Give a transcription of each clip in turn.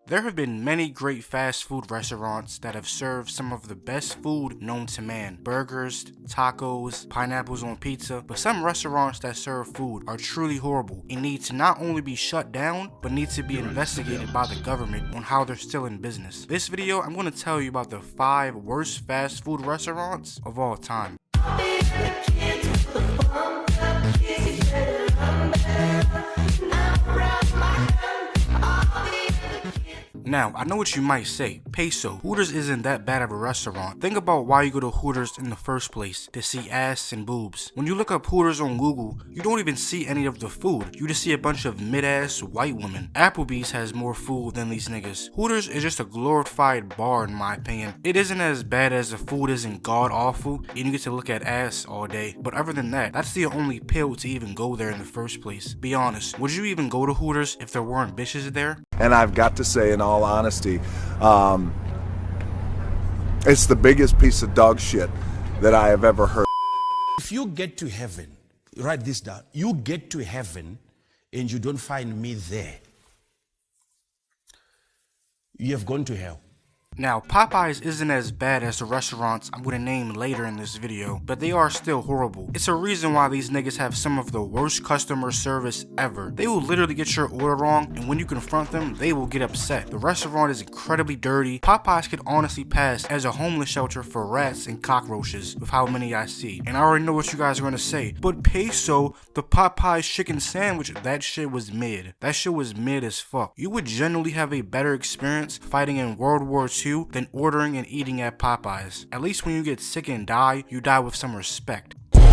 There have been many great fast food restaurants that have served some of the best food known to man. Burgers, tacos, pineapples on pizza, but some restaurants that serve food are truly horrible and need to not only be shut down, but need to be investigated by the government on how they're still in business. This video, I'm going to tell you about the 5 worst fast food restaurants of all time. Now, I know what you might say, peso, Hooters isn't that bad of a restaurant. Think about why you go to Hooters in the first place, to see ass and boobs. When you look up Hooters on Google, you don't even see any of the food, you just see a bunch of mid-ass white women. Applebee's has more food than these niggas. Hooters is just a glorified bar in my opinion. It isn't as bad as the food isn't god awful, and you get to look at ass all day, but other than that, that's the only pill to even go there in the first place. Be honest, would you even go to Hooters if there weren't bitches there? And I've got to say, in all honesty, it's the biggest piece of dog shit that I have ever heard. If you get to heaven, write this down, you get to heaven and you don't find me there, you have gone to hell. Now, Popeyes isn't as bad as the restaurants I'm gonna name later in this video, but they are still horrible. It's a reason why these niggas have some of the worst customer service ever. They will literally get your order wrong, and when you confront them, they will get upset. The restaurant is incredibly dirty. Popeyes could honestly pass as a homeless shelter for rats and cockroaches with how many I see. And I already know what you guys are gonna say, but peso, the Popeyes chicken sandwich, that shit was mid. That shit was mid as fuck. You would generally have a better experience fighting in World War II than ordering and eating at Popeyes. At least when you get sick and die, you die with some respect. Walk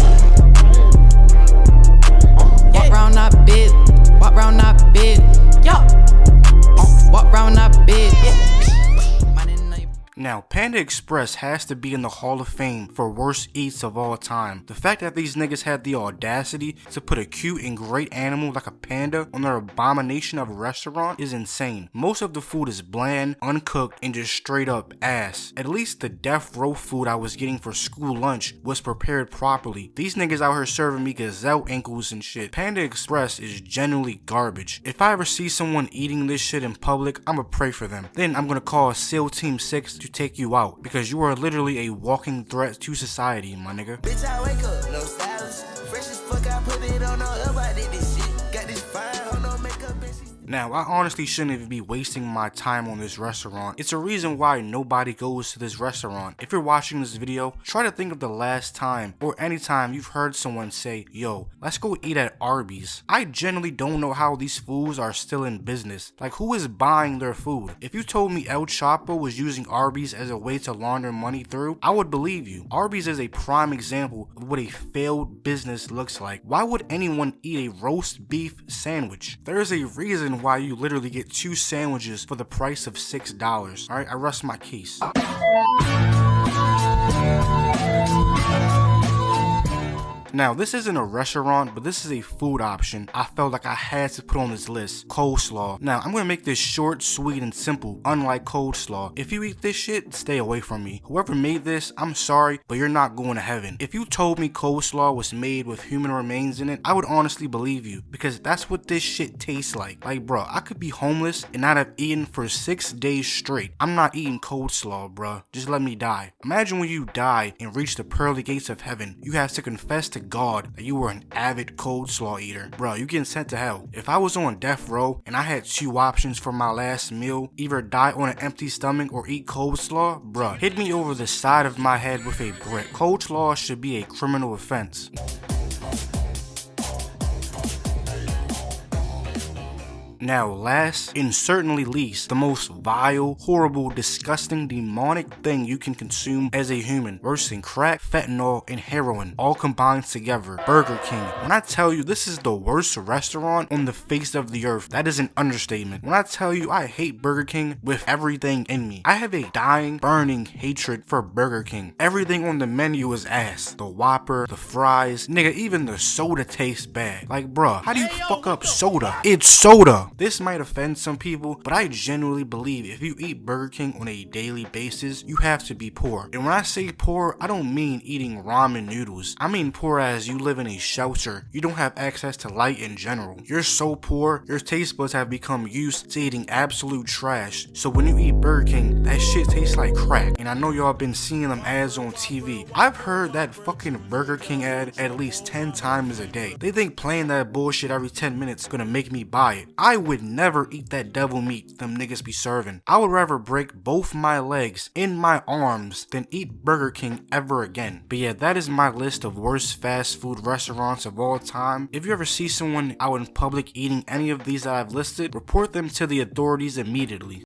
round that bit, walk round that bit, yeah. Walk round that bit. Now, Panda Express has to be in the Hall of Fame for worst eats of all time. The fact that these niggas had the audacity to put a cute and great animal like a panda on their abomination of a restaurant is insane. Most of the food is bland, uncooked, and just straight up ass. At least the death row food I was getting for school lunch was prepared properly. These niggas out here serving me gazelle ankles and shit. Panda Express is genuinely garbage. If I ever see someone eating this shit in public, I'ma pray for them. Then I'm gonna call SEAL Team 6 to take you out, because you are literally a walking threat to society, my nigga. Bitch, I wake up, no stylist. Fresh as fuck, I put it on up, I did this shit. Got this fine, hold no makeup, and she... Now, I honestly shouldn't even be wasting my time on this restaurant. It's a reason why nobody goes to this restaurant. If you're watching this video, try to think of the last time or any time you've heard someone say, yo, let's go eat at Arby's. I genuinely don't know how these fools are still in business. Like, who is buying their food? If you told me El Chapo was using Arby's as a way to launder money through, I would believe you. Arby's is a prime example of what a failed business looks like. Why would anyone eat a roast beef sandwich? There is a reason why you literally get 2 sandwiches for the price of $6. Alright, I rest my case. Now, this isn't a restaurant, but this is a food option I felt like I had to put on this list. Coleslaw. Now, I'm gonna make this short, sweet, and simple, unlike coleslaw. If you eat this shit, stay away from me. Whoever made this, I'm sorry, but you're not going to heaven. If you told me coleslaw was made with human remains in it, I would honestly believe you, because that's what this shit tastes like. Like, bro, I could be homeless and not have eaten for 6 days straight. I'm not eating coleslaw, bro. Just let me die. Imagine when you die and reach the pearly gates of heaven, you have to confess to God that you were an avid coleslaw eater. Bro, you getting sent to hell. If I was on death row and I had 2 options for my last meal, either die on an empty stomach or eat coleslaw, bro, hit me over the side of my head with a brick. Coleslaw should be a criminal offense. Now, last and certainly least, the most vile, horrible, disgusting, demonic thing you can consume as a human, worse than crack, fentanyl, and heroin, all combined together, Burger King. When I tell you this is the worst restaurant on the face of the earth, that is an understatement. When I tell you I hate Burger King with everything in me, I have a dying, burning hatred for Burger King. Everything on the menu is ass. The Whopper, the fries, nigga, even the soda tastes bad. Like, bruh, how do you fuck up soda? It's soda. This might offend some people, but I genuinely believe if you eat Burger King on a daily basis, you have to be poor. And when I say poor, I don't mean eating ramen noodles. I mean poor as you live in a shelter. You don't have access to light in general. You're so poor, your taste buds have become used to eating absolute trash. So when you eat Burger King, that shit tastes like crack. And I know y'all been seeing them ads on TV. I've heard that fucking Burger King ad at least 10 times a day. They think playing that bullshit every 10 minutes gonna make me buy it. I would never eat that devil meat them niggas be serving. I would rather break both my legs in my arms than eat Burger King ever again. But yeah, that is my list of worst fast food restaurants of all time. If you ever see someone out in public eating any of these that I've listed, report them to the authorities immediately.